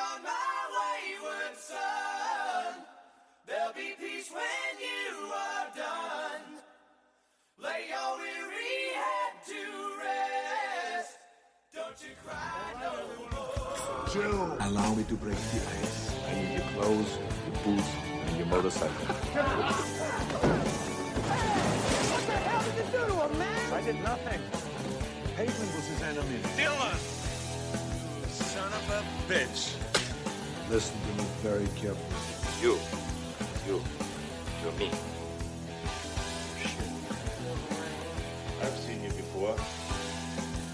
on, my wayward son. There'll be peace when you are done. Lay your weary head to rest. Don't you cry no more. Joe, allow me to break the ice. I need your clothes, your boots, and your motorcycle. What the hell did you do to him, man? I did nothing. Pavement was his enemy. Dylan! You son of a bitch. Listen to me very carefully. You're me. I've seen you before.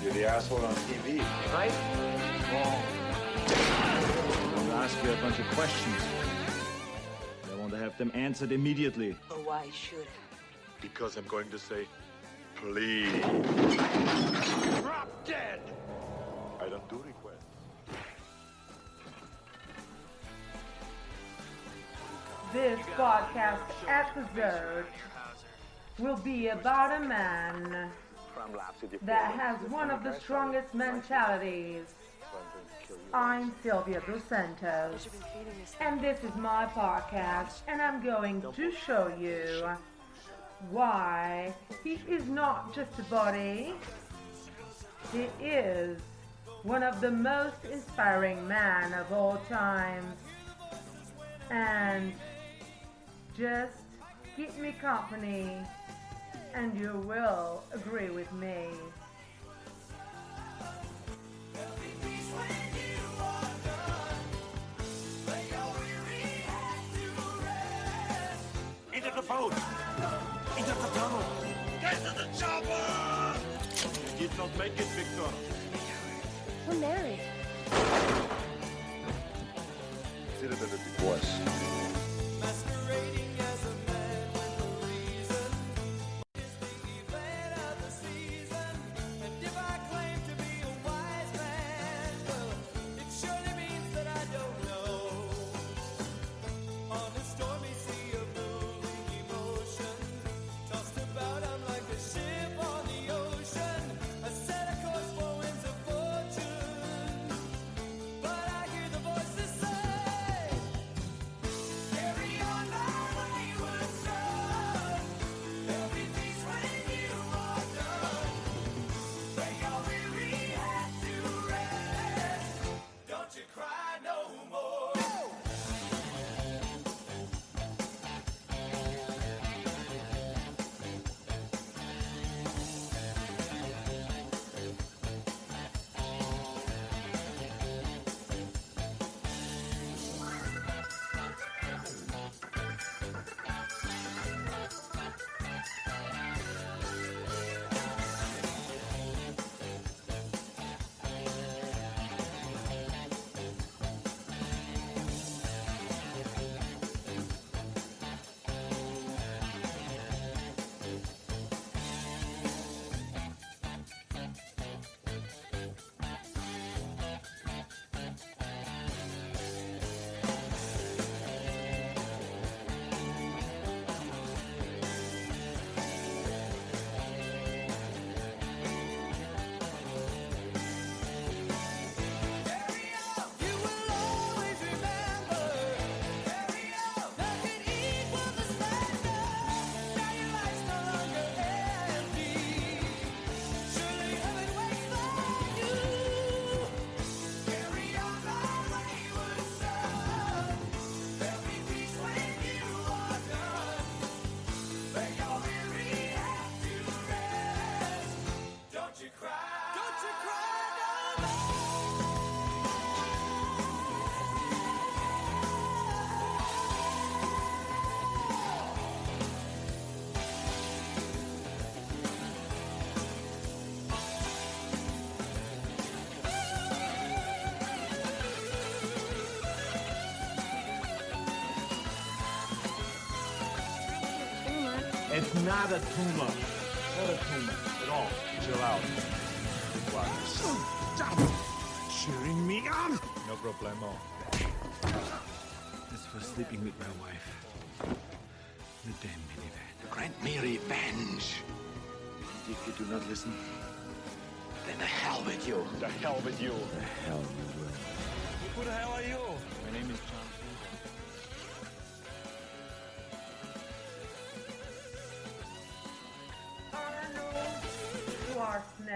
You're the asshole on TV. Right? I'm going to ask you a bunch of questions. I want to have them answered immediately. But why should I? Because I'm going to say, please. Drop dead! I don't do requests. This podcast episode will be about a man that has one of the strongest mentalities. I'm Sylvia Dos Santos, and this is my podcast, and I'm going to show you why he is not just a body. He is one of the most inspiring men of all times. And just keep me company, and you will agree with me. Into the boat! Into the tunnel! Get to the chopper! You did not make it, Victor. We're married. Consider that a divorce. Masquerading as a man with a reason is the event of the season. And if I claim to be a wise man, well, it surely means that I don't know. On a stormy sea of moving emotion, tossed about, I'm like a ship on the ocean. I set a course for winds of fortune, but I hear the voices say, carry on, my wayward son. There'll be peace when you are done. Lay your weary head to rest. Don't you cry no more. You will always remember. Carry on, nothing equals the splendor. Now your life's no longer empty. Surely heaven waits for you. Carry on, my wayward son. There'll be peace when you are done. Lay your weary head to rest. Don't you cry. Don't you cry no more. It's not a tumor. Not a tumor at all. Chill out. Stop cheering me on! No problemo. It's for sleeping with my wife. The damn minivan. Grant me revenge! And if you do not listen, then the hell with you. The hell with you. The hell you will. Who the hell are you?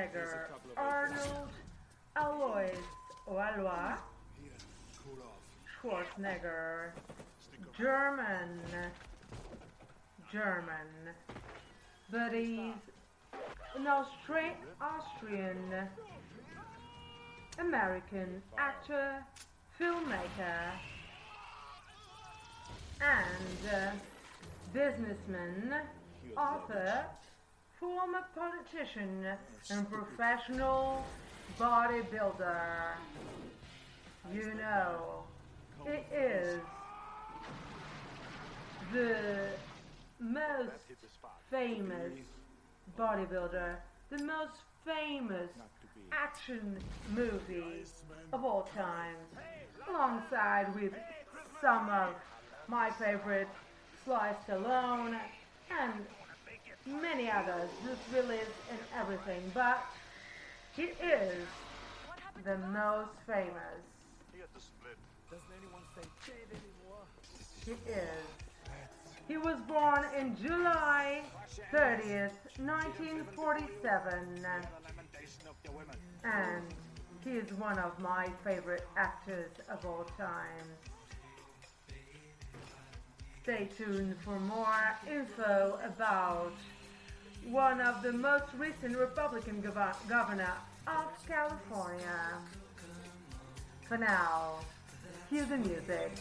Schwarzenegger, Arnold Alois Schwarzenegger, German, but he's an Austrian American actor, filmmaker, and businessman, author, former politician, and professional bodybuilder. You know, it is the most famous bodybuilder, the most famous action movie of all time, alongside with some of my favorite, Sly Stallone, and many others, Bruce Willis and everything, but he is the most famous. He is. He was born in July 30th, 1947, and he is one of my favorite actors of all time. Stay tuned for more info about one of the most recent Republican governor of California. For now, cue the music.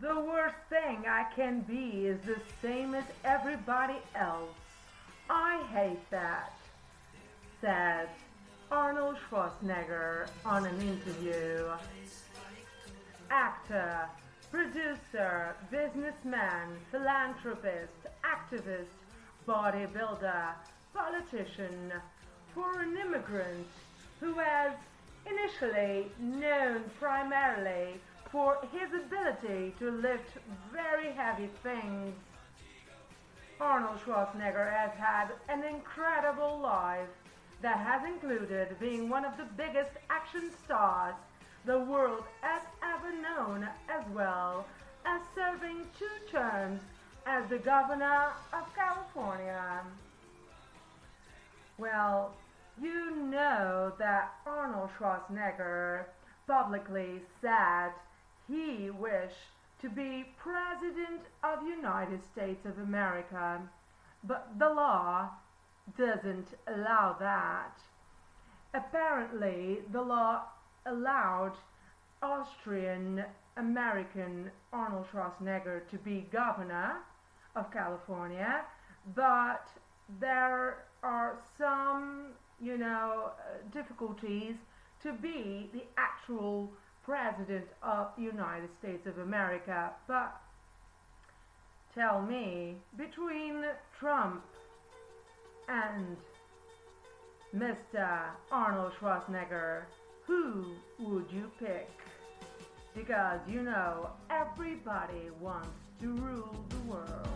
The worst thing I can be is the same as everybody else. I hate that, said Arnold Schwarzenegger on an interview. Actor, producer, businessman, philanthropist, activist, bodybuilder, politician, foreign immigrant who has initially known primarily for his ability to lift very heavy things. Arnold Schwarzenegger has had an incredible life that has included being one of the biggest action stars the world has ever known, as well as serving 2 terms as the governor of California. Well, you know that Arnold Schwarzenegger publicly said he wished to be President of the United States of America, but the law doesn't allow that. Apparently, the law allowed Austrian American Arnold Schwarzenegger to be governor of California, but there are some, difficulties to be the actual president of the United States of America. But tell me, between Trump and Mr. Arnold Schwarzenegger, who would you pick? Because everybody wants to rule the world.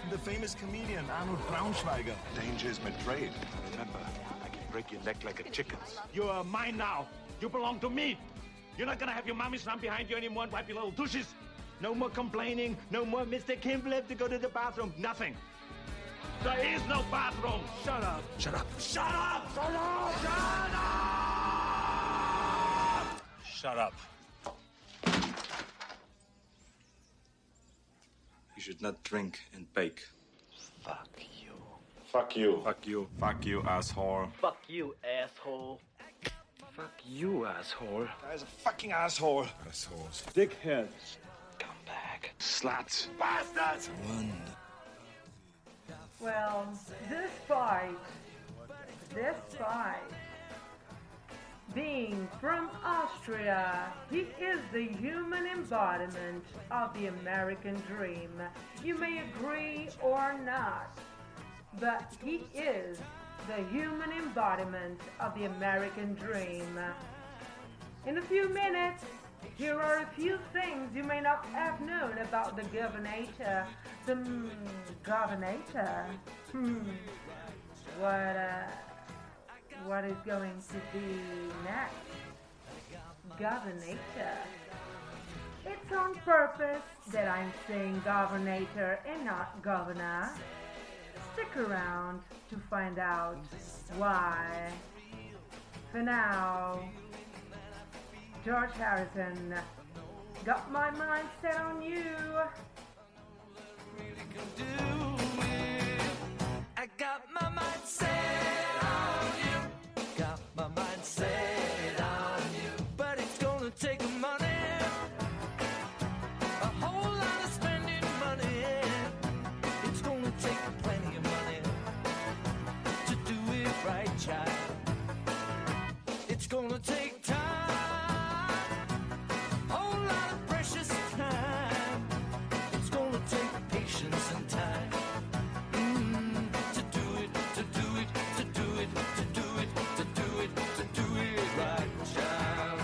The famous comedian Arnold Schwarzenegger. Danger is my trade. Remember, I can break your neck like a chicken's. You are mine now. You belong to me. You're not gonna have your mommy run behind you anymore and wipe your little douches. No more complaining. No more Mr. Kimball have to go to the bathroom. Nothing. There is no bathroom. Shut up. Shut up. Shut up. Shut up. Shut up. Shut up. You should not drink and bake. Fuck you. Fuck you. Fuck you. Fuck you, asshole. Fuck you, asshole. Fuck you, asshole. Guy's a fucking asshole. Assholes. Dickheads. Come back. Sluts. Bastards. One. Well, this fight, being from Austria, he is the human embodiment of the American dream. You may agree or not, but he is the human embodiment of the American dream. In a few minutes, here are a few things you may not have known about the governator. The governator? What is going to be next? Governator. It's on purpose that I'm saying governator and not governor. Stick around to find out why. For now, George Harrison, got my mind set on you. I got my mind set on you. Got my mind set on you. But it's gonna take money. A whole lot of spending money. It's gonna take plenty of money to do it right, child. It's gonna take time. Whole lot of precious time. It's gonna take patience and time. To do it, to do it, to do it, to do it, to do it, to do it right, child.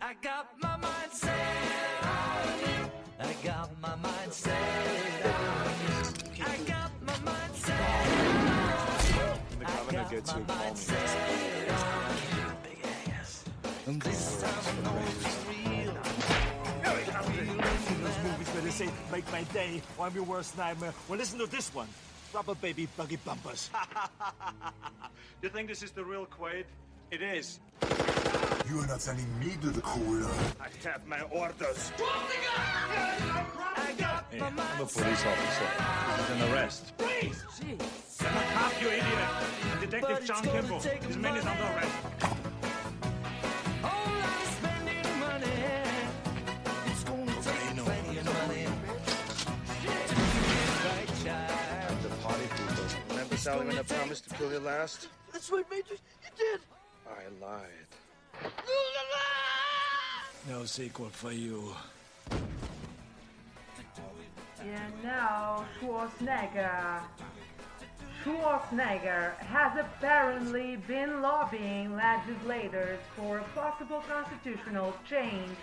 I got my mind set on you. I got my mind set on you. I got my mind set on you. The governor gets you mind set on you. Big ass. And this time I know it's real. Those movies where they say, make my day, or I'm your worst nightmare. Well, listen to this one. Rubber baby buggy bumpers. You think this is the real Quaid? It is. You are not sending me to the cooler. I have my orders. I got Hey, my I'm a mind police officer. This is an arrest. Please! You're not half, you idiot! Detective John Kimball. His man is under arrest. whole lot of spending money. It's gonna take plenty of money to do it right, child. The party people. Remember Sally when I promised to kill you last? That's what, Major. You did. I lied. No sequel for you. You know, Schwarzenegger has apparently been lobbying legislators for a possible constitutional change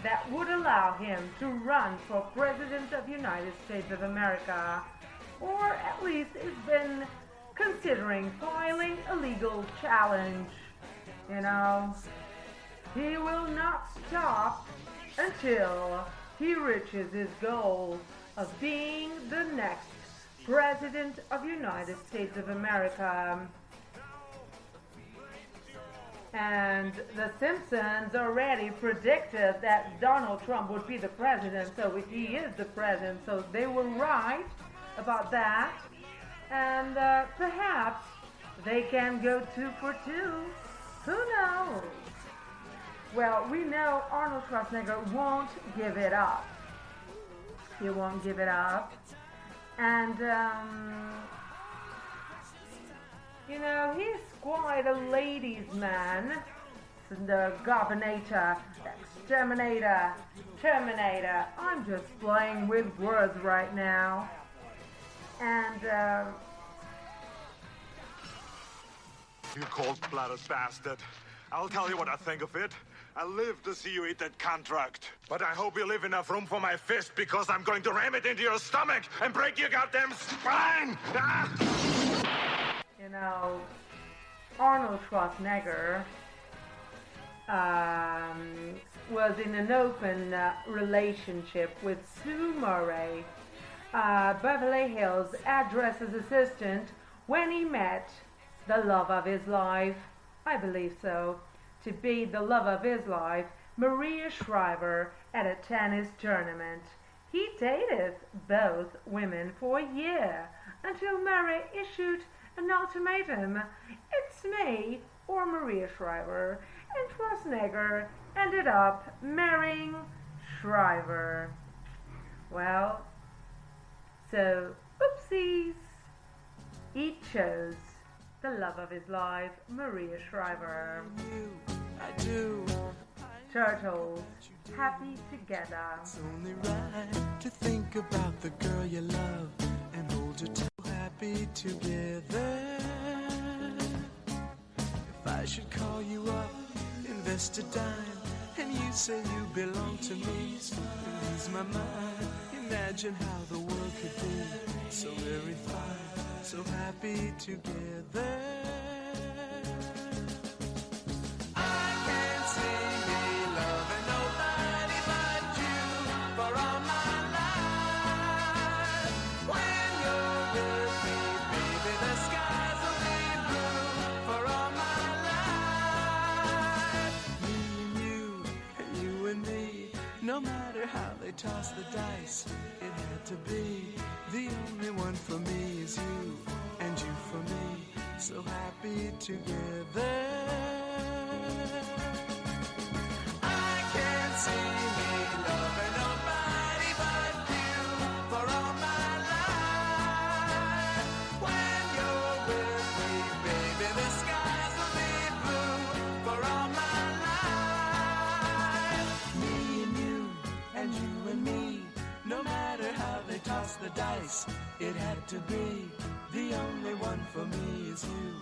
that would allow him to run for President of the United States of America, or at least has been considering filing a legal challenge. You know, he will not stop until he reaches his goal of being the next President of the United States of America. And The Simpsons already predicted that Donald Trump would be the president, so if he is the president, so they were right about that. And perhaps they can go 2 for 2. Who knows? Well, we know Arnold Schwarzenegger won't give it up. He won't give it up. And, you know, he's quite a ladies' man. The governator, exterminator, terminator. I'm just playing with words right now. And, You cold-blooded bastard. I'll tell you what I think of it. I live to see you eat that contract. But I hope you leave enough room for my fist, because I'm going to ram it into your stomach and break your goddamn spine! Ah! you know, Arnold Schwarzenegger was in an open relationship with Sue Murray, Beverly Hills address's assistant, when he met the love of his life. I believe so. To be the love of his life, Maria Shriver, at a tennis tournament. He dated both women for a year until Murray issued an ultimatum. It's me or Maria Shriver. And Schwarzenegger ended up marrying Shriver. Well, so, oopsies. He chose the love of his life, Maria Shriver. I do. Turtles, happy together. It's only right to think about the girl you love and hold her tight. Happy together. If I should call you up, invest a dime, and you say you belong to me. Lose my mind. Imagine how the world could be so very fine, so happy together. I can't see me loving nobody but you for all my life. When you're with me, baby, the skies will be blue for all my life. Me and you and me, no matter how they toss the dice, it had to be. The only one for me is you, and you for me, so happy together. I can't see me loving nobody but you for all my life. When you're with me, baby, the skies will be blue for all my life. Me and me, no matter how they toss the dice, it had to be. The only one for me is you,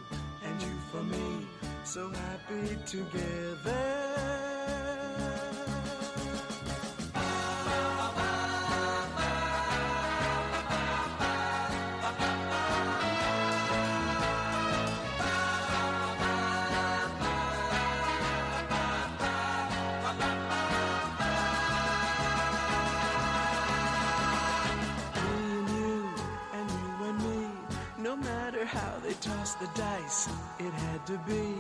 and you for me, so happy together. How they toss the dice, it had to be.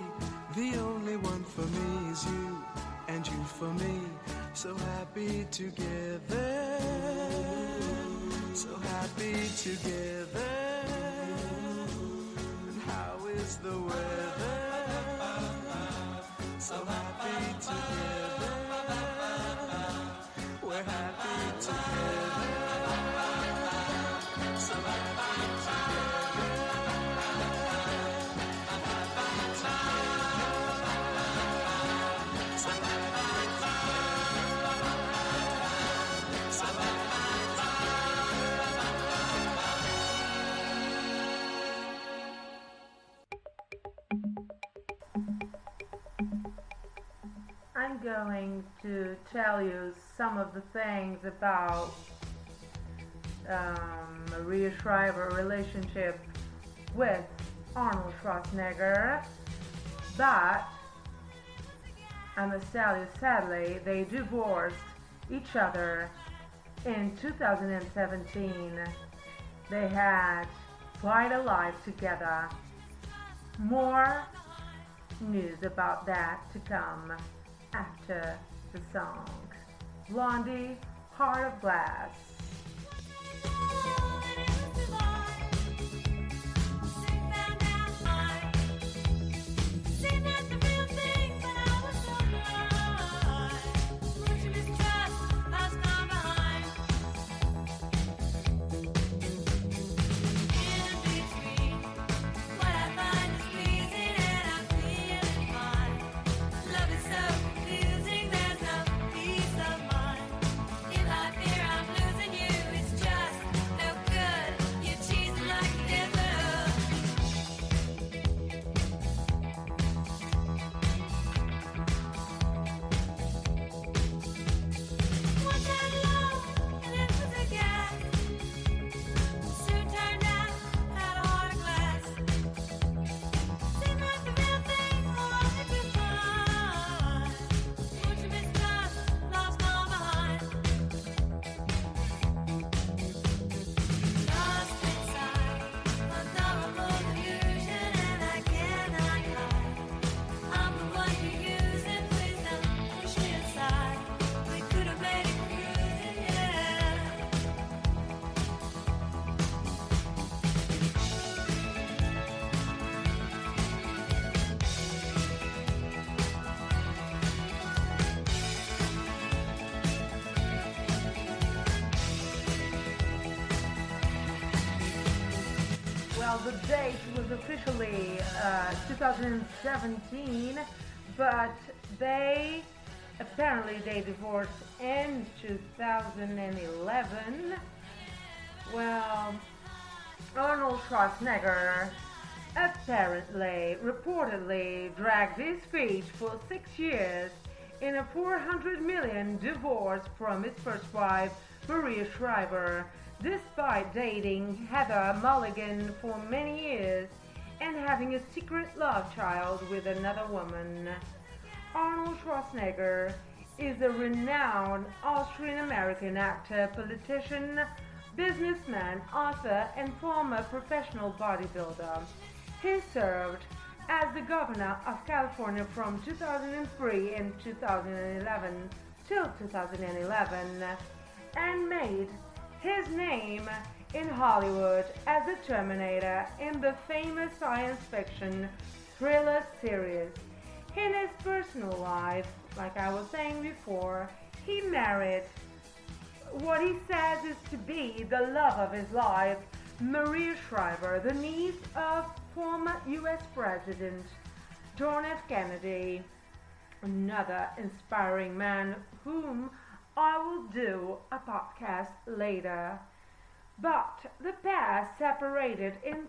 The only one for me is you, and you for me, so happy together, so happy together. And how is the weather? So happy together, we're happy together, so happy together. I'm going to tell you some of the things about Maria Shriver's relationship with Arnold Schwarzenegger, but I must tell you, sadly, they divorced each other in 2017. They had quite a life together. More news about that to come after the song. Blondie, Heart of Glass. Well, the date was officially 2017, but they divorced in 2011. Well, Arnold Schwarzenegger reportedly dragged his feet for 6 years in a 400 million divorce from his first wife, Maria Shriver, despite dating Heather Mulligan for many years and having a secret love child with another woman. Arnold Schwarzenegger is a renowned Austrian-American actor, politician, businessman, author, and former professional bodybuilder. He served as the governor of California from 2003 and 2011 till 2011 and made his name in Hollywood as the Terminator in the famous science fiction thriller series. In his personal life, like I was saying before, he married what he says is to be the love of his life, Maria Shriver, the niece of former US President John F. Kennedy, another inspiring man whom I will do a podcast later. But the pair separated in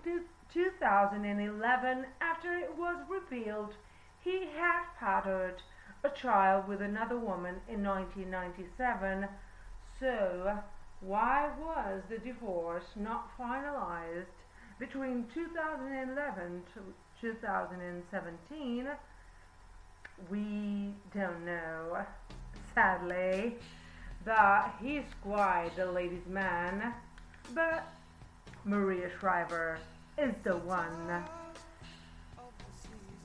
2011 after it was revealed he had fathered a child with another woman in 1997. So, why was the divorce not finalized between 2011 to 2017? We don't know, sadly, but he's quite the ladies' man. But Maria Shriver is the one.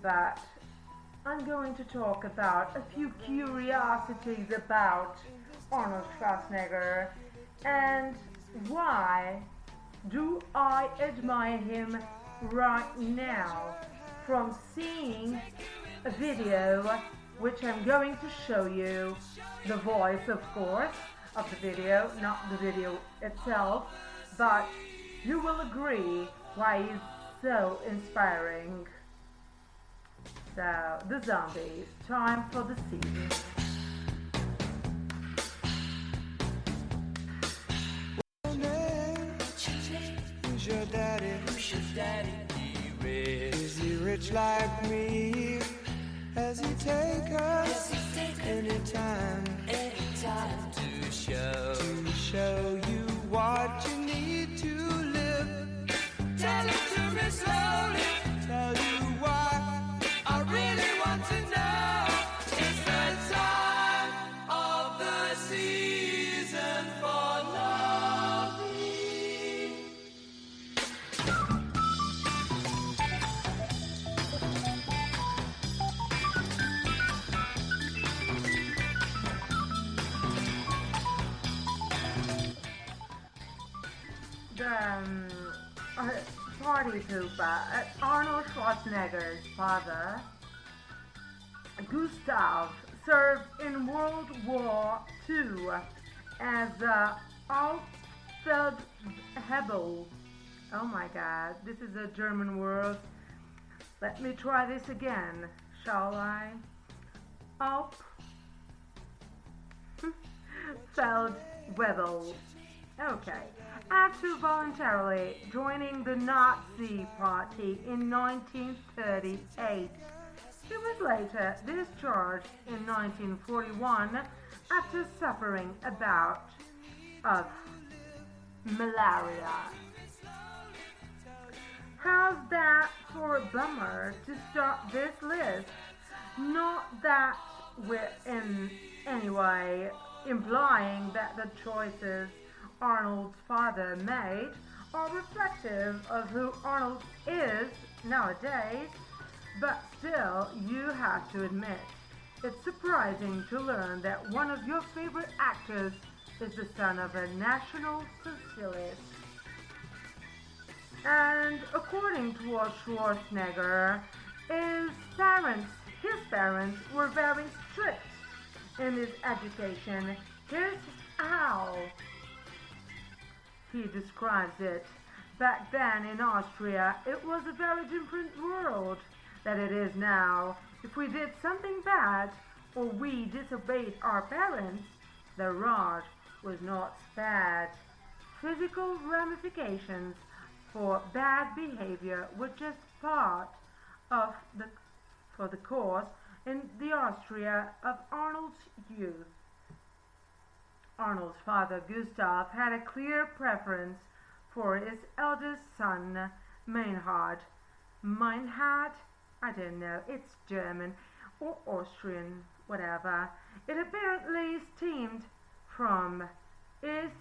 But I'm going to talk about a few curiosities about Arnold Schwarzenegger and why do I admire him right now from seeing a video which I'm going to show you, the voice of course of the video, not the video itself, but you will agree why he's so inspiring. So, the zombies, time for the scene. Who's your daddy? Who's your daddy? Is he rich like me? Has he take us anytime to show you what you need to live? Tell it to me slowly. Tell you why I really want to know. It's the time of the season for loving. Party pooper, Arnold Schwarzenegger's father, Gustav, served in World War II as Feldwebel. Oh my god, this is a German word. Let me try this again, shall I? Feldwebel. Okay. After voluntarily joining the Nazi Party in 1938, he was later discharged in 1941 after suffering a bout of malaria. How's that for a bummer to start this list? Not that we're in any way implying that the choices Arnold's father made are reflective of who Arnold is nowadays, but still you have to admit it's surprising to learn that one of your favorite actors is the son of a national socialist. And according to Schwarzenegger, his parents were very strict in his education. Here's how he describes it. Back then in Austria, it was a very different world than it is now. If we did something bad or we disobeyed our parents, the rod was not spared. Physical ramifications for bad behavior were just part of the course, in the Austria of Arnold's youth. Arnold's father, Gustav, had a clear preference for his eldest son, Meinhard. Meinhard? I don't know, it's German or Austrian, whatever. It apparently stemmed from his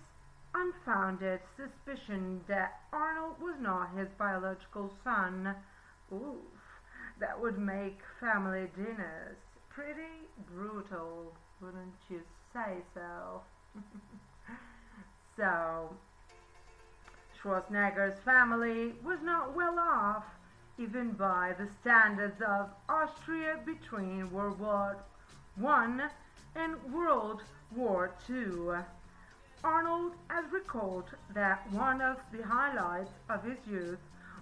unfounded suspicion that Arnold was not his biological son. Oof, that would make family dinners pretty brutal, wouldn't you say so? So, Schwarzenegger's family was not well off, even by the standards of Austria between World War I and World War II. Arnold has recalled that one of the highlights of his youth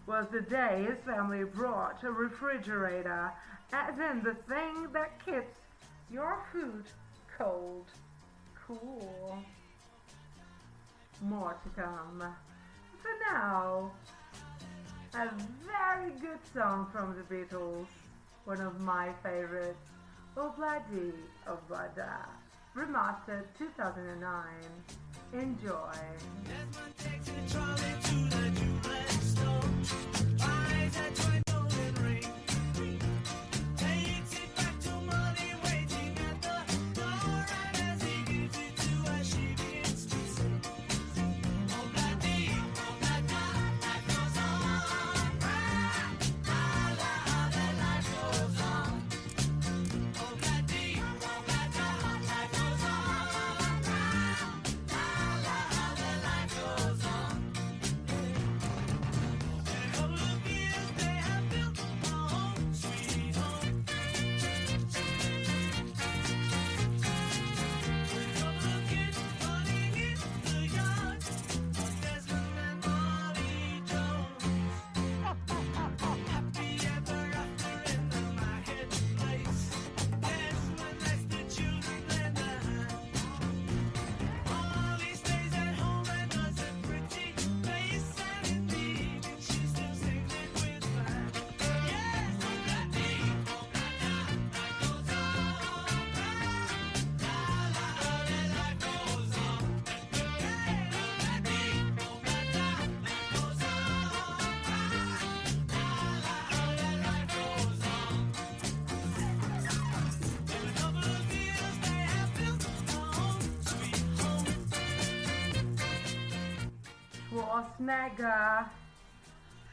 was the day his family brought a refrigerator, as in the thing that keeps your food cold. Cool. More to come. For now, a very good song from the Beatles, one of my favorites, Obladi Oblada, remastered 2009. Enjoy.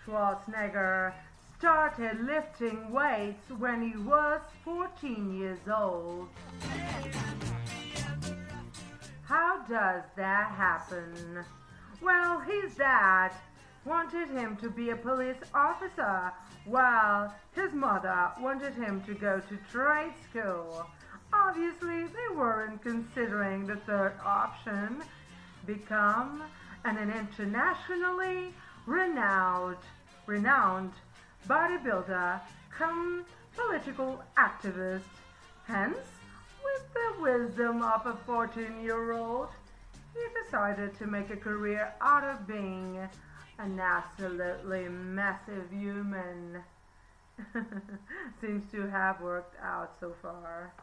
Schwarzenegger started lifting weights when he was 14 years old. How does that happen? Well, his dad wanted him to be a police officer, while his mother wanted him to go to trade school. Obviously, they weren't considering the third option, become an internationally renowned bodybuilder come political activist. Hence, with the wisdom of a 14-year-old, he decided to make a career out of being an absolutely massive human. Seems to have worked out so far.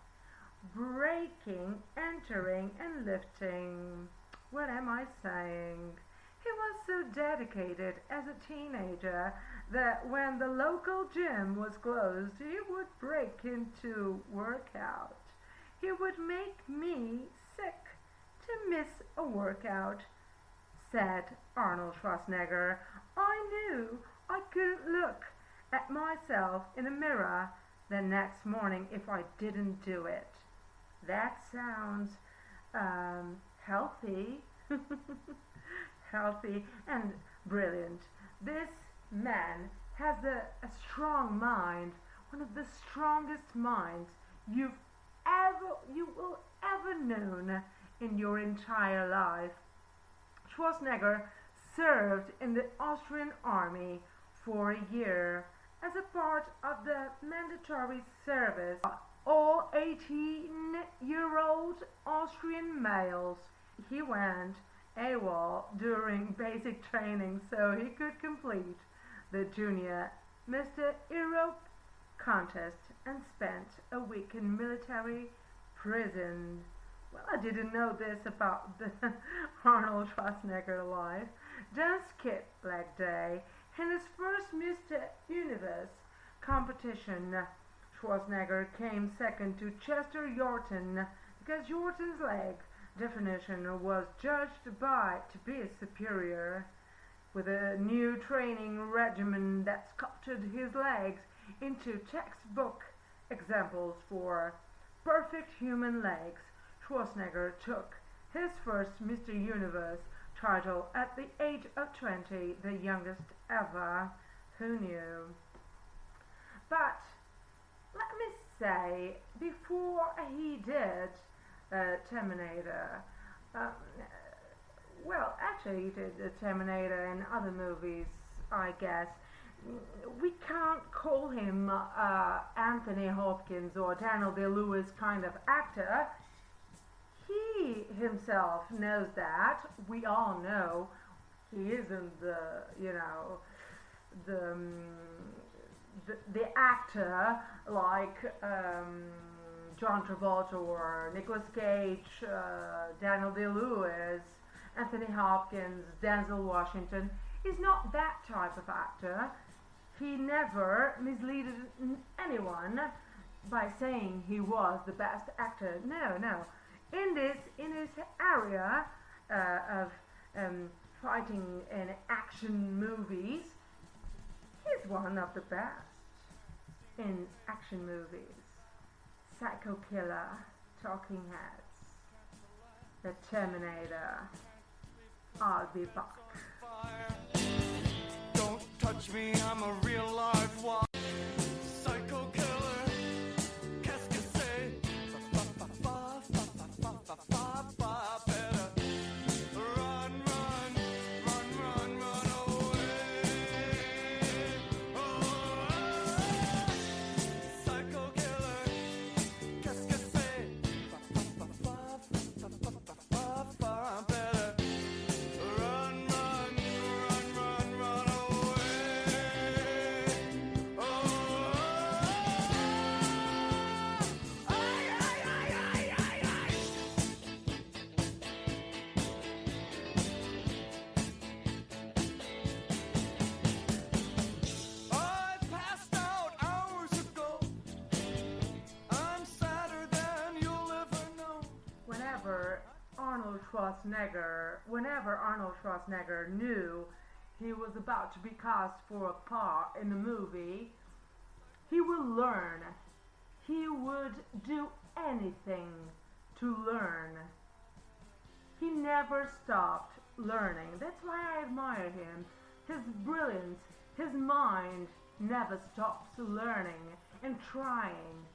Breaking, entering, and lifting. What am I saying? He was so dedicated as a teenager that when the local gym was closed, he would break into workout. He would make me sick to miss a workout, said Arnold Schwarzenegger. I knew I couldn't look at myself in a mirror the next morning if I didn't do it. That sounds healthy. Healthy and brilliant. This man has a strong mind, one of the strongest minds you will ever known in your entire life. Schwarzenegger served in the Austrian army for a year as a part of the mandatory service. All 18-year-old Austrian males. He went AWOL during basic training so he could complete the Junior Mr. Europe contest and spent a week in military prison. Well, I didn't know this about the Arnold Schwarzenegger life. Just skip leg day. In his first Mr. Universe competition, Schwarzenegger came second to Chester Yorton because Yorton's leg definition was judged to be superior. With a new training regimen that sculpted his legs into textbook examples for perfect human legs, Schwarzenegger took his first Mr. Universe title at the age of 20, the youngest ever. Who knew? But let me say, before he did Terminator, well, actually he did the Terminator and other movies, I guess. We can't call him Anthony Hopkins or Daniel Day-Lewis kind of actor. He himself knows that. We all know he isn't the actor like John Travolta or Nicolas Cage, Daniel Day-Lewis, Anthony Hopkins, Denzel Washington. He's not that type of actor. He never misled anyone by saying he was the best actor. No. In his area of fighting and action movies, he's one of the best in action movies. Psycho Killer, Talking Heads, The Terminator, I'll Be Back. Don't touch me, I'm a real live one. Psycho killer, qu'est-ce que c'est? Better run away. Oh, psycho killer, qu'est-ce que c'est? Better run Whenever Arnold Schwarzenegger knew he was about to be cast for a part in a movie, he would learn. He would do anything to learn. He never stopped learning. That's why I admire him. His brilliance, his mind never stops learning and trying.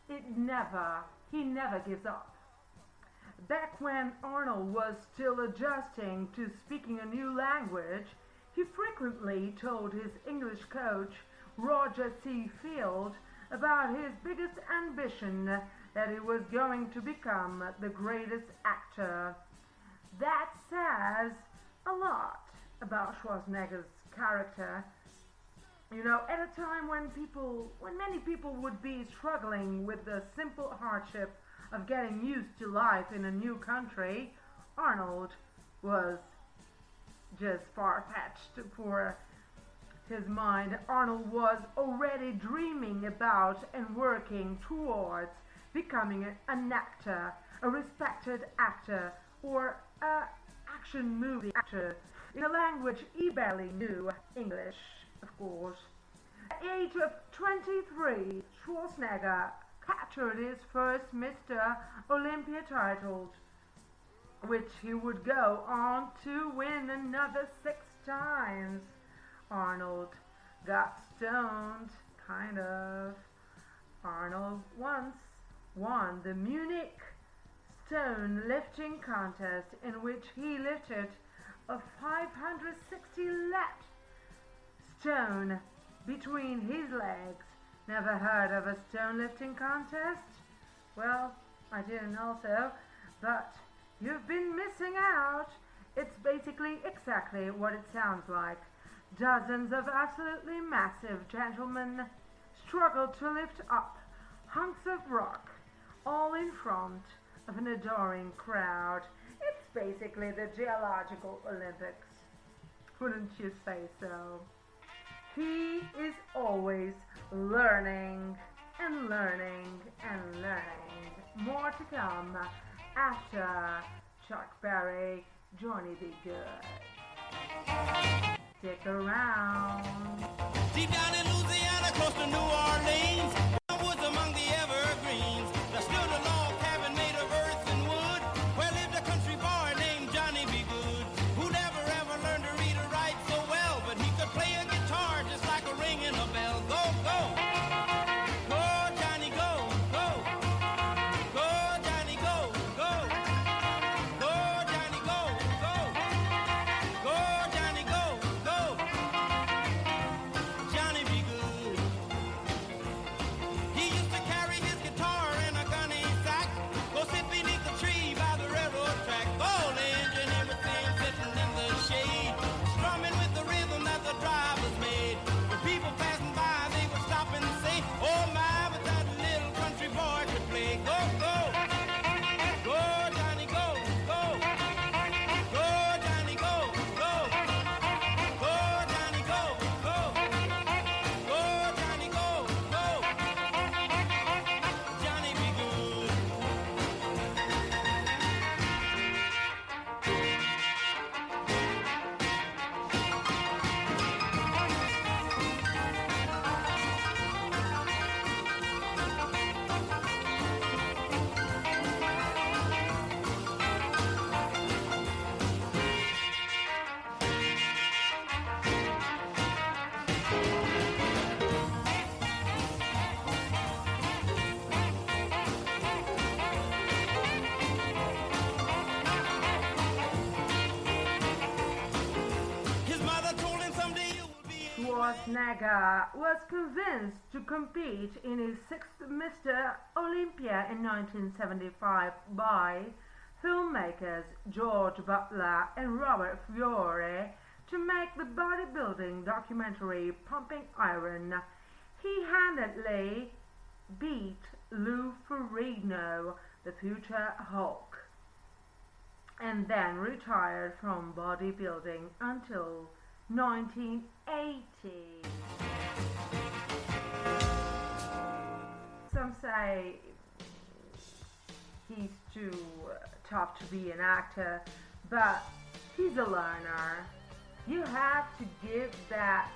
He never gives up. Back when Arnold was still adjusting to speaking a new language, he frequently told his English coach, Roger C. Field, about his biggest ambition, that he was going to become the greatest actor. That says a lot about Schwarzenegger's character. You know, at a time when many people would be struggling with the simple hardship of getting used to life in a new country, Arnold was just far-fetched for his mind. Arnold was already dreaming about and working towards becoming an actor, a respected actor, or an action movie actor in a language he barely knew, English, of course. At the age of 23, Schwarzenegger captured his first Mr. Olympia title, which he would go on to win another 6 times. Arnold got stoned, kind of. Arnold once won the Munich stone lifting contest, in which he lifted a 560 left stone between his legs. Never heard of a stone lifting contest? Well, I didn't also, but you've been missing out. It's basically exactly what it sounds like. Dozens of absolutely massive gentlemen struggle to lift up hunks of rock, all in front of an adoring crowd. It's basically the Geological Olympics. Wouldn't you say so? He is always learning and learning and learning. More to come after Chuck Berry, Johnny B. Good. Stick around. Deep down in Louisiana, close to New Orleans, woods among the evergreens, there stood a log cabin made of earth and wood, where lived a country boy named Johnny B. Good, who never ever learned to read or write so well, but he could play a guitar just like a ring in a bell. Go, go! Go, Johnny, go, go! Go, Johnny, go, go! Go, Johnny, go, go! Go, Johnny, go, go! Johnny be good. He used to carry his guitar in a gunny sack, go sit beneath the tree by the railroad track. All the engine, everything sitting in the shade, strumming with the rhythm that the drivers made. When people passing by, they would stop and say, oh my, but that little country boy could play. Go, go! Go, Johnny, go, go! Go, Johnny, go, go! Go, Johnny, go, go! Go, Johnny, go, go! Johnny be good. His mother told him someday you will be Schwarzenegger was convinced to compete in his sixth Mr. Olympia in 1975 by filmmakers George Butler and Robert Fiore to make the bodybuilding documentary Pumping Iron. He handedly beat Lou Ferrigno, the future Hulk, and then retired from bodybuilding until 1980. Some say he's too tough to be an actor, but he's a learner. You have to give that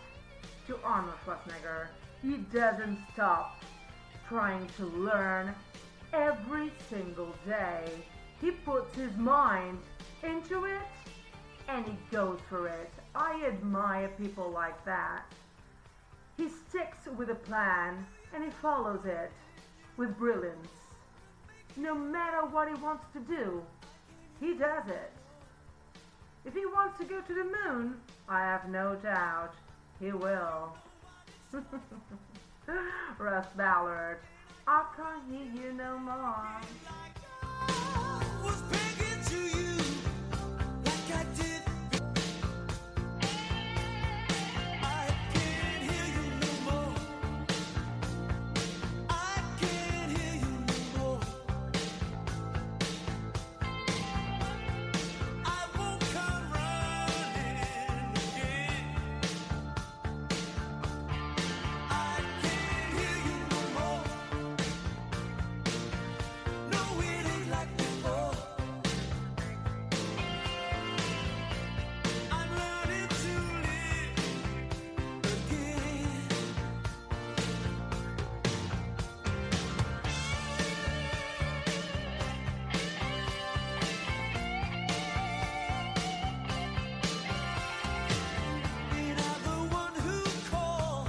to Arnold Schwarzenegger. He doesn't stop trying to learn every single day. He puts his mind into it and he goes for it. I admire people like that. He sticks with a plan and he follows it with brilliance. No matter what he wants to do, he does it. If he wants to go to the moon, I have no doubt he will. Russ Ballard, I can't hear you no more. was begging to you like I did. I can't hear you no more. I can't hear you no more. I won't come running again. I can't hear you no more. No, it ain't like before. I'm learning to live again. Ain't I the one who called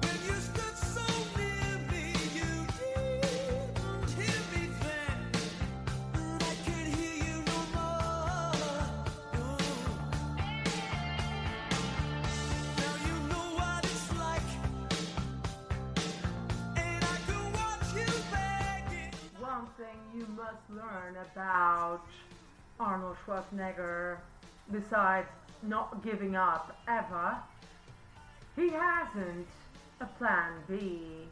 when you stood so near me? You didn't hear me then, but I can't hear you no more. Now you know what it's like, and I can watch you begging. One thing you must learn about Arnold Schwarzenegger, besides not giving up ever, he hasn't a plan B.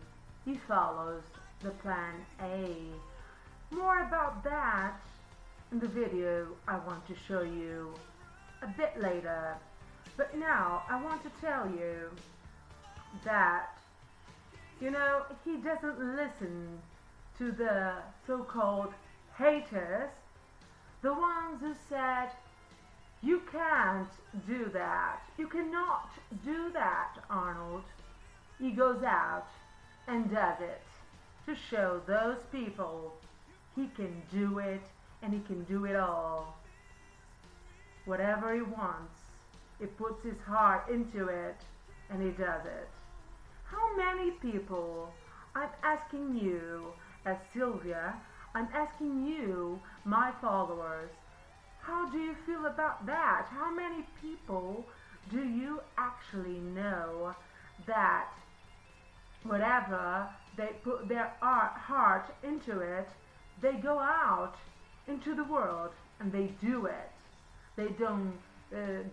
he follows the plan A. More about that in the video I want to show you a bit later. But now I want to tell you that, you know, he doesn't listen to the so-called haters, the ones who said, you can't do that, you cannot do that, Arnold. He goes out and does it to show those people he can do it, and he can do it all. Whatever he wants, he puts his heart into it, and he does it. How many people, I'm asking you, as Sylvia, I'm asking you, my followers, how do you feel about that? How many people do you actually know that whatever they put their heart into it, they go out into the world and they do it. They don't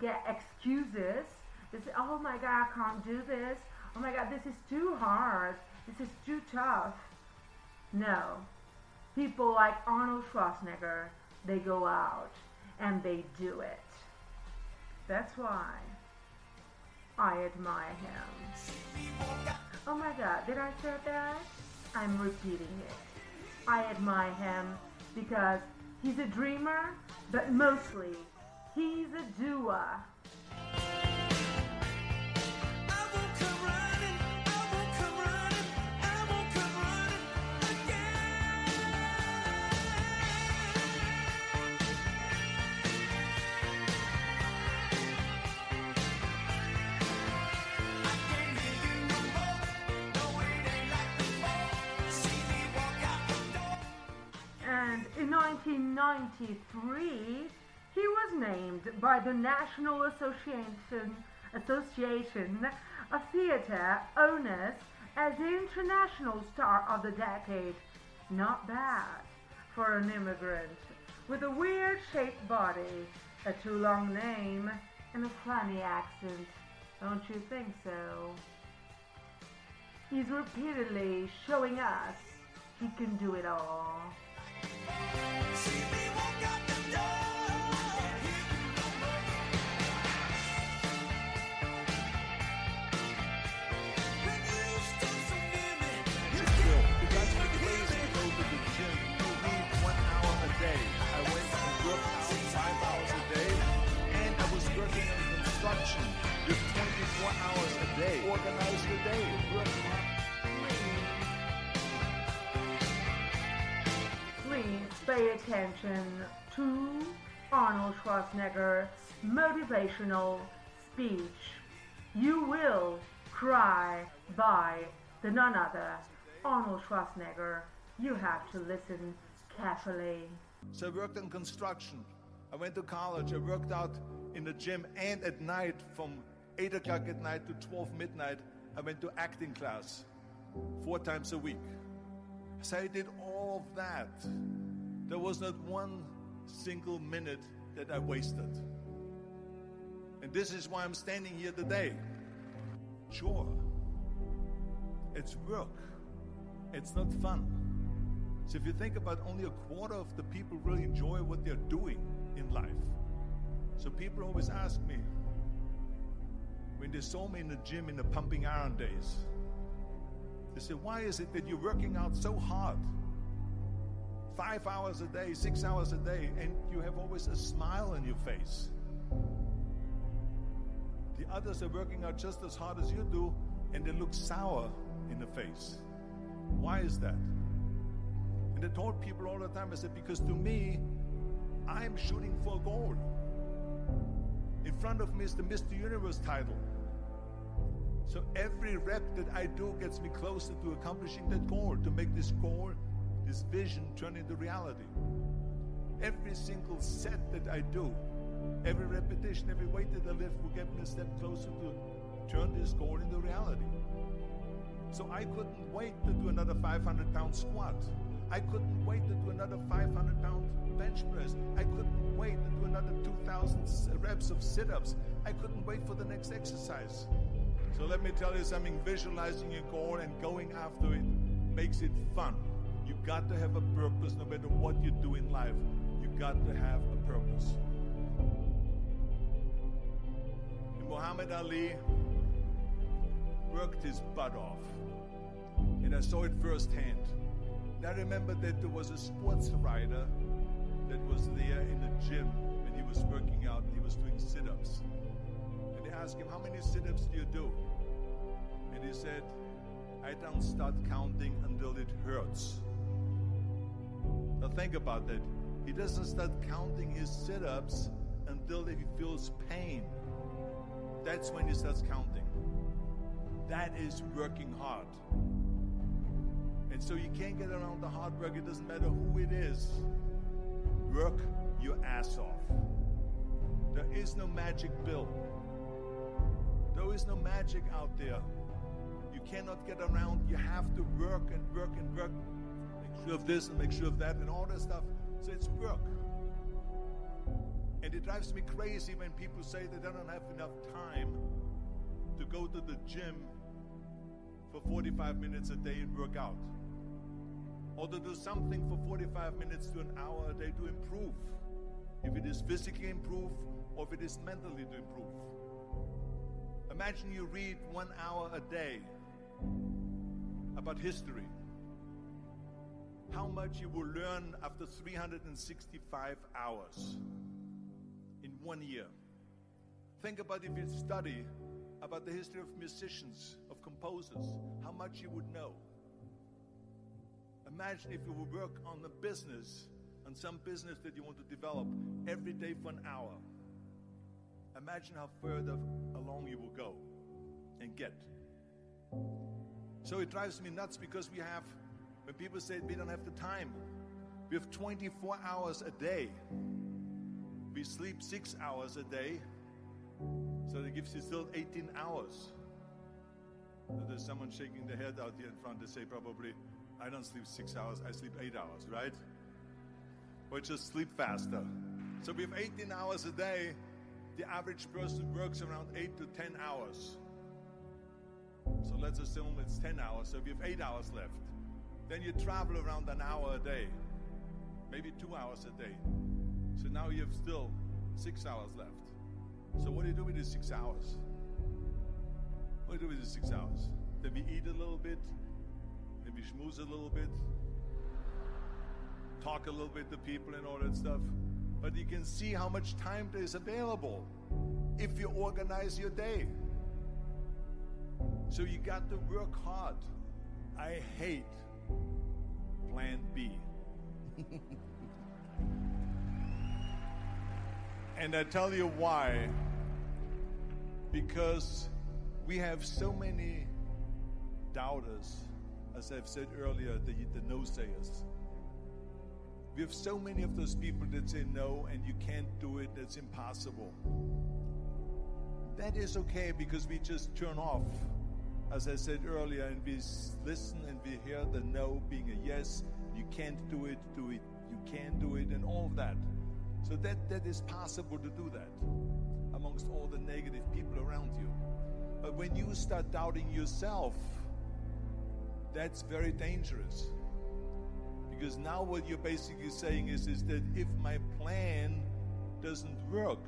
get excuses. They say, oh my God, I can't do this. Oh my God, this is too hard. This is too tough. No. People like Arnold Schwarzenegger, they go out and they do it. That's why I admire him. Oh my God, did I say that? I'm repeating it. I admire him because he's a dreamer, but mostly he's a doer. In 1993, he was named by the National Association of Theatre Owners as the International Star of the Decade. Not bad for an immigrant with a weird-shaped body, a too long name, and a funny accent. Don't you think so? He's repeatedly showing us he can do it all. With 24 hours a day. Organize your day. Please pay attention to Arnold Schwarzenegger's motivational speech. You will cry by the none other Arnold Schwarzenegger. You have to listen carefully. So I worked in construction. I went to college. I worked out in the gym, and at night from 8 o'clock at night to 12 midnight, I went to acting class 4 times a week. So I did all of that. There was not one single minute that I wasted. And this is why I'm standing here today. Sure, it's work. It's not fun. So if you think about, only a quarter of the people really enjoy what they're doing in life. So people always ask me, when they saw me in the gym in the pumping iron days, they say, why is it that you're working out so hard? 5 hours a day, 6 hours a day, and you have always a smile on your face. The others are working out just as hard as you do, and they look sour in the face. Why is that? And I told people all the time, I said, because to me, I'm shooting for a goal. In front of me is the Mr. Universe title. So every rep that I do gets me closer to accomplishing that goal, to make this goal, this vision, turn into reality. Every single set that I do, every repetition, every weight that I lift will get me a step closer to turn this goal into reality. So I couldn't wait to do another 500-pound squat. I couldn't wait to do another 500-pound bench press. I couldn't wait to do another 2,000 reps of sit-ups. I couldn't wait for the next exercise. So let me tell you something, visualizing your goal and going after it makes it fun. You got to have a purpose no matter what you do in life. You got to have a purpose. And Muhammad Ali worked his butt off. And I saw it firsthand. And I remember that there was a sports writer that was there in the gym when he was working out and he was doing sit-ups. And they asked him, how many sit-ups do you do? And he said, I don't start counting until it hurts. Now think about that. He doesn't start counting his sit-ups until he feels pain. That's when he starts counting. That is working hard. And so you can't get around the hard work. It doesn't matter who it is. Work your ass off. There is no magic pill. There is no magic out there. You cannot get around. You have to work and work and work. Make sure of this and make sure of that and all that stuff. So it's work. And it drives me crazy when people say they don't have enough time to go to the gym for 45 minutes a day and work out. Or to do something for 45 minutes to an hour a day to improve. If it is physically improve or if it is mentally to improve. Imagine you read 1 hour a day about history. How much you will learn after 365 hours in 1 year. Think about if you study about the history of musicians, of composers, how much you would know. Imagine if you would work on a business, on some business that you want to develop every day for an hour. Imagine how further along you will go and get. So it drives me nuts because when people say we don't have the time, we have 24 hours a day. We sleep 6 hours a day, so that gives you still 18 hours. So there's someone shaking their head out here in front. They say probably, I don't sleep 6 hours, I sleep 8 hours, right? Or just sleep faster. So we have 18 hours a day. The average person works around 8 to 10 hours. So let's assume it's 10 hours, so we have 8 hours left. Then you travel around an hour a day, maybe 2 hours a day. So now you have still 6 hours left. So what do you do with these 6 hours? What do you do with these 6 hours? Then we eat a little bit, then we schmooze a little bit, talk a little bit to people and all that stuff. But you can see how much time there is available if you organize your day. So you got to work hard. I hate Plan B. And I tell you why. Because we have so many doubters, as I've said earlier, the no-sayers. We have so many of those people that say no and you can't do it, that's impossible. That is okay because we just turn off, as I said earlier, and we listen and we hear the no being a yes. You can't do it, you can do it, and all of that. So that is possible to do that amongst all the negative people around you. But when you start doubting yourself, that's very dangerous. Because now what you're basically saying is that if my plan doesn't work,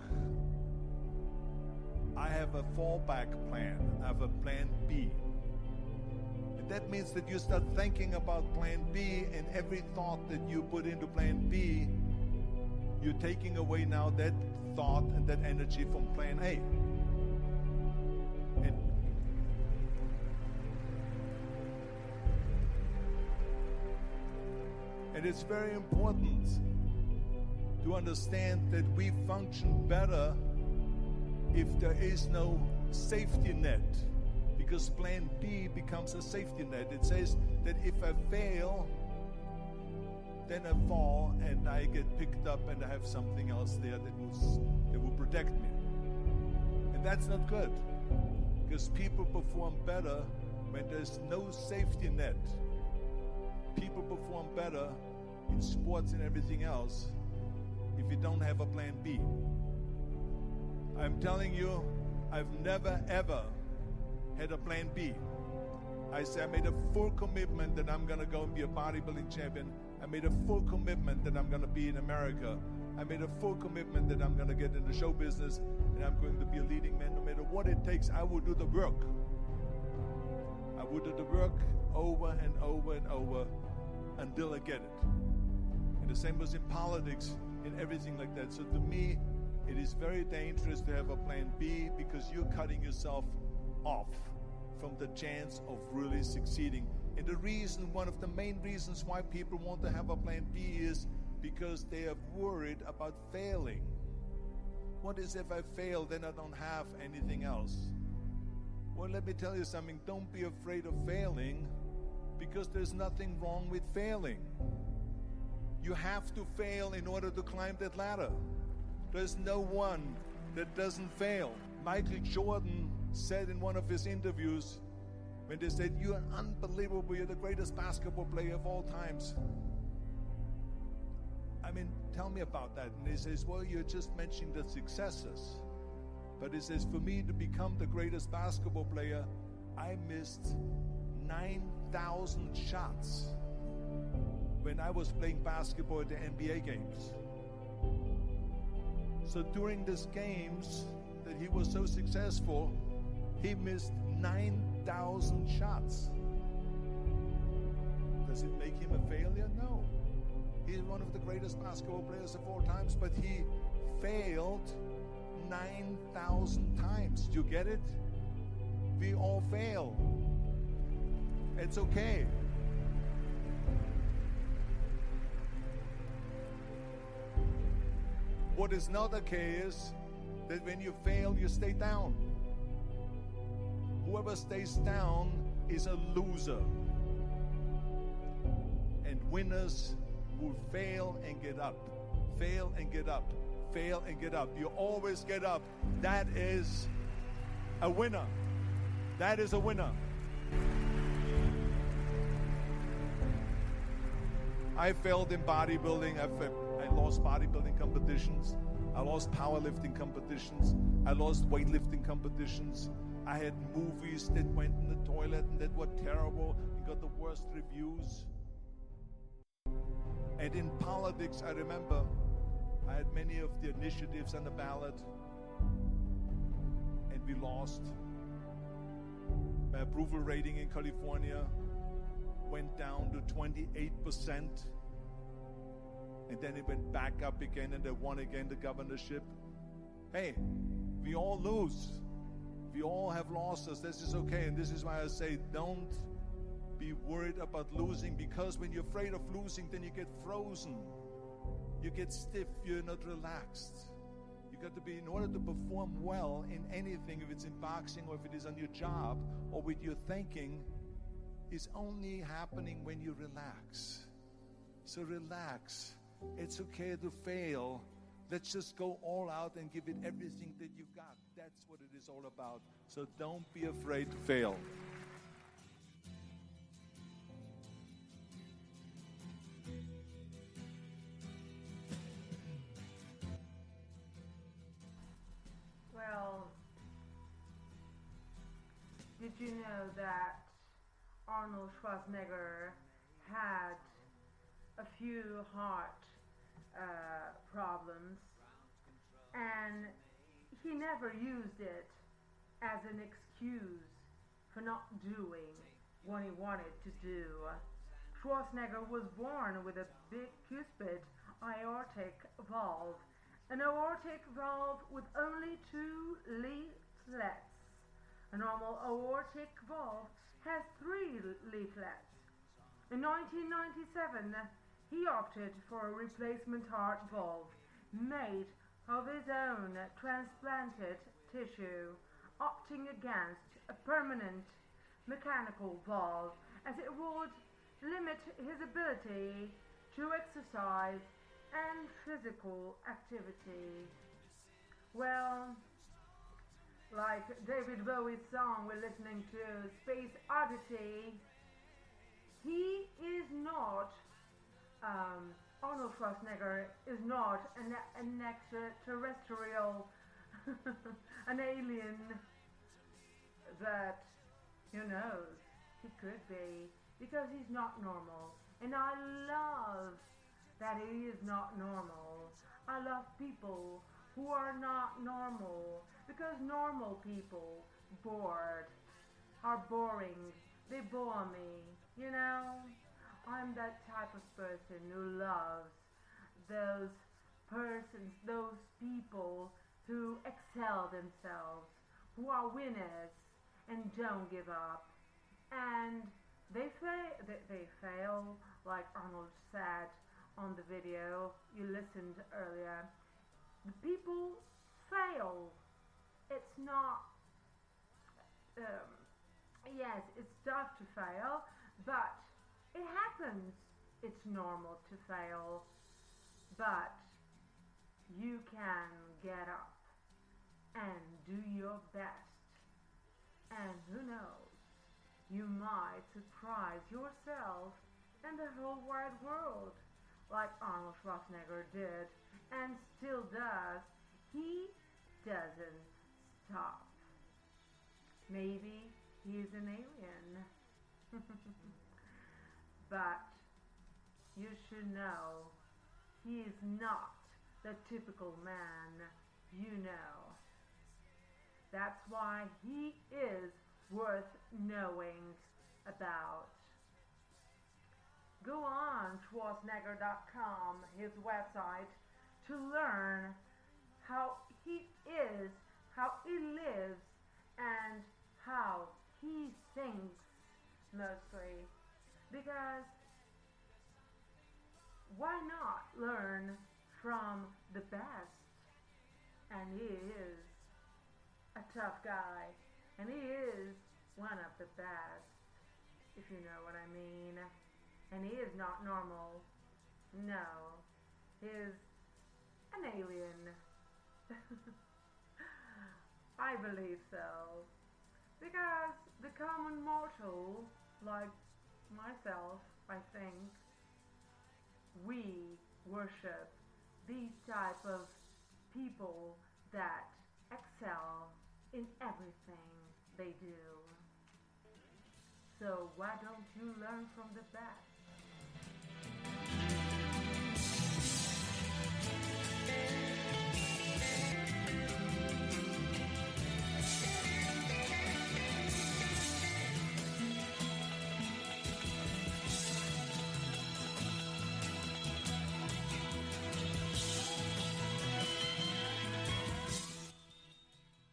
I have a fallback plan. I have a plan B. And that means that you start thinking about plan B, and every thought that you put into plan B, you're taking away now that thought and that energy from plan A. And it's very important to understand that we function better if there is no safety net, because plan B becomes a safety net. It says that if I fail, then I fall and I get picked up and I have something else there that will protect me. And that's not good, because people perform better when there's no safety net. People perform better in sports and everything else if you don't have a plan B. I'm telling you, I've never ever had a plan B. I say I made a full commitment that I'm gonna go and be a bodybuilding champion. I made a full commitment that I'm gonna be in America. I made a full commitment that I'm gonna get in the show business and I'm going to be a leading man. No matter what it takes, I will do the work. I will do the work over and over and over until I get it. And the same was in politics, in everything like that. So to me, it is very dangerous to have a plan B because you're cutting yourself off from the chance of really succeeding. And the reason, one of the main reasons why people want to have a plan B is because they are worried about failing. What is if I fail, then I don't have anything else? Well, let me tell you something. Don't be afraid of failing because there's nothing wrong with failing. You have to fail in order to climb that ladder. There's no one that doesn't fail. Michael Jordan said in one of his interviews, when they said, "You're unbelievable, you're the greatest basketball player of all times." I mean, tell me about that. And he says, well, you're just mentioning the successes. But he says, for me to become the greatest basketball player, I missed 9,000 shots when I was playing basketball at the NBA games. So during these games that he was so successful, he missed 9,000 shots. Does it make him a failure? No. He's one of the greatest basketball players of all times, but he failed 9,000 times. Do you get it? We all fail. It's okay. What is not okay is that when you fail, you stay down. Whoever stays down is a loser. And winners will fail and get up. Fail and get up. Fail and get up. You always get up. That is a winner. That is a winner. I failed in bodybuilding. I lost bodybuilding competitions. I lost powerlifting competitions. I lost weightlifting competitions. I had movies that went in the toilet and that were terrible and got the worst reviews. And in politics, I remember I had many of the initiatives on the ballot, and we lost. My approval rating in California went down to 28%, and then it went back up again, and I won again the governorship. Hey, we all lose. We all have losses. This is okay, and this is why I say don't be worried about losing, because when you're afraid of losing, then you get frozen. You get stiff, you're not relaxed. You got to be, in order to perform well in anything, if it's in boxing or if it is on your job or with your thinking, is only happening when you relax. So relax. It's okay to fail. Let's just go all out and give it everything that you've got. That's what it is all about. So don't be afraid to fail. Well, did you know that Arnold Schwarzenegger had a few heart problems, and he never used it as an excuse for not doing what he wanted to do. Schwarzenegger was born with a big cuspid aortic valve, an aortic valve with only 2 leaflets. A normal aortic valve has 3 leaflets. In 1997, he opted for a replacement heart valve made of his own transplanted tissue, opting against a permanent mechanical valve as it would limit his ability to exercise and physical activity. Well, like David Bowie's song we're listening to, Space Oddity, he is not, Arnold Schwarzenegger is not an extraterrestrial, an alien that, who knows, He could be, because he's not normal. And I love that he is not normal. I love people who are not normal, because normal people are boring. They bore me, you know? I'm that type of person who loves those persons, those people who excel themselves, who are winners and don't give up. And they fail, like Arnold said on the video you listened earlier. The people fail. It's not, yes, it's tough to fail, but it happens. It's normal to fail, but you can get up and do your best. And who knows, you might surprise yourself and the whole wide world, like Arnold Schwarzenegger did and still does. He doesn't stop. Maybe he is an alien. But you should know, he is not the typical man, you know. That's why he is worth knowing about. Go on Schwarzenegger.com, his website, to learn how he is, how he lives, and how he thinks, mostly. Because why not learn from the best? And he is a tough guy, and he is one of the best, if you know what I mean. And he is not normal. No, he is an alien. I believe so. Because the common mortal, like myself, I think, we worship these type of people that excel in everything they do. So why don't you learn from the best?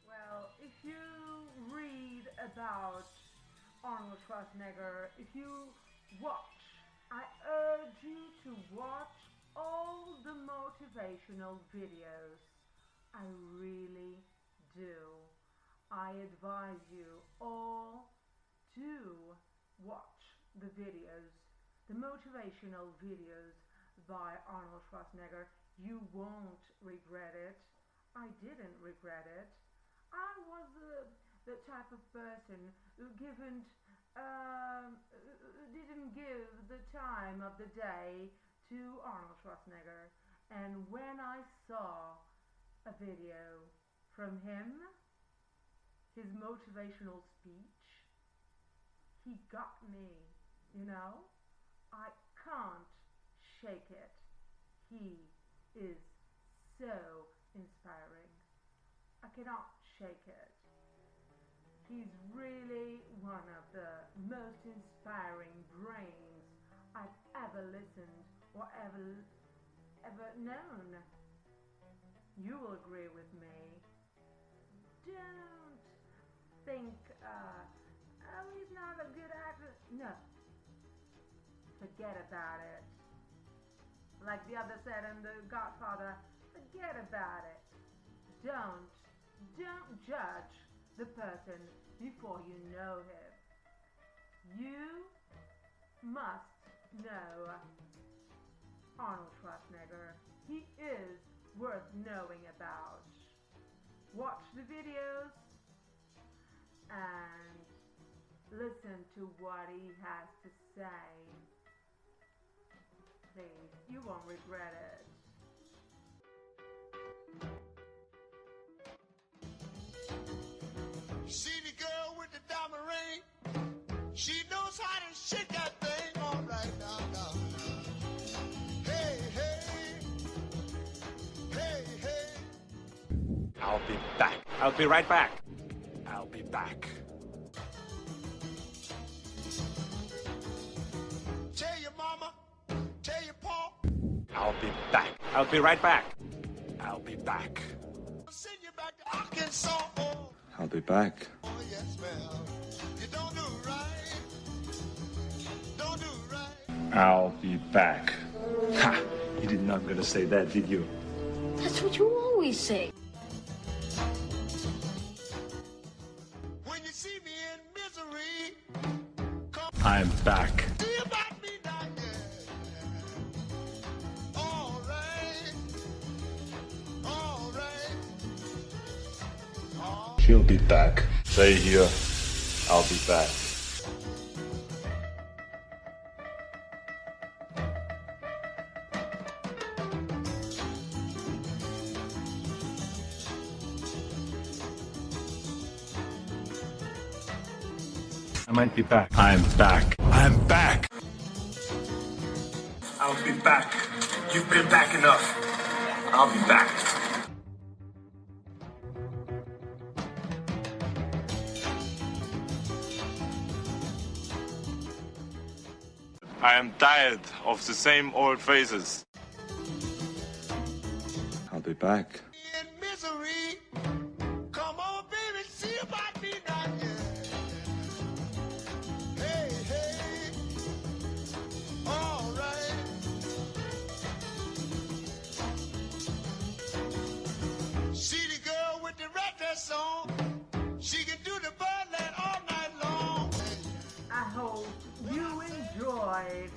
Well, if you read about Arnold Schwarzenegger, if you watch, I urge you to watch all the motivational videos. I really do. I advise you all to watch the videos, the motivational videos by Arnold Schwarzenegger. You won't regret it. I didn't regret it. I was the type of person who didn't give the time of the day to Arnold Schwarzenegger. And when I saw a video from him, his motivational speech, he got me, you know? I can't shake it. He is so inspiring. I cannot shake it. He's really one of the most inspiring brains I've ever listened or ever known. You will agree with me. Don't think, oh, he's not a good actor. No. Forget about it. Like the other said in The Godfather, forget about it. Don't judge the person before you know him. You must know Arnold Schwarzenegger. He is worth knowing about. Watch the videos and listen to what he has to say. Please, you won't regret it. See the girl with the diamond ring? She knows how to shake that thing all right now. Hey, hey, hey, hey. I'll be back. I'll be right back. I'll be back. Tell your mama, tell your pa. I'll be back. I'll be right back. I'll be back. I'll send you back to Arkansas. Oh, I'll be back. yes, ma'am. You don't do right. Don't do right. I'll be back. Ha! You did not gonna say that, did you? That's what you always say. When you see me in misery, come I'm back. see about me now, yeah. All right. All right. She'll be back. Stay here. I'll be back. I might be back. I'm back. I'm back. I'll be back. You've been back enough. I'll be back. I am tired of the same old faces. I'll be back. In misery, come on, baby, see about me now, yeah. Hey, hey. All right. See the girl with the red dress on. She can do the birdland all night long. I hope you enjoyed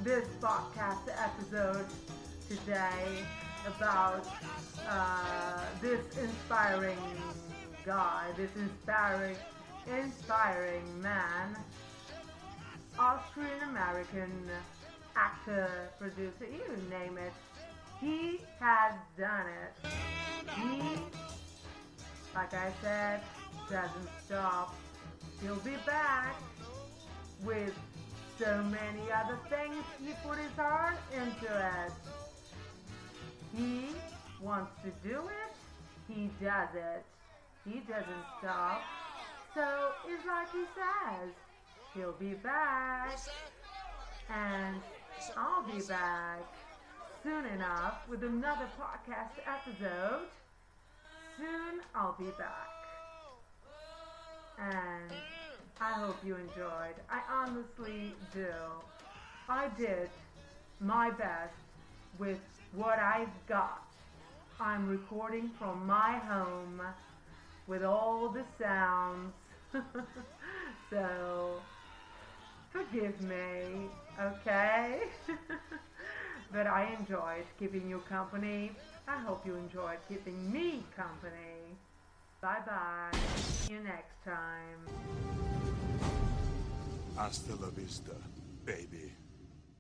this podcast episode today about this inspiring guy, this inspiring man, Austrian-American actor, producer, you name it. He has done it. He, like I said, doesn't stop. He'll be back with so many other things. He put his heart into it. He wants to do it. He does it. He doesn't stop. So it's like he says, he'll be back. And I'll be back soon enough with another podcast episode. Soon I'll be back. And I hope you enjoyed. I honestly do. I did my best with what I've got. I'm recording from my home with all the sounds. So, forgive me, okay? But I enjoyed keeping you company. I hope you enjoyed keeping me company. Bye-bye. See you next time. Hasta la vista, baby.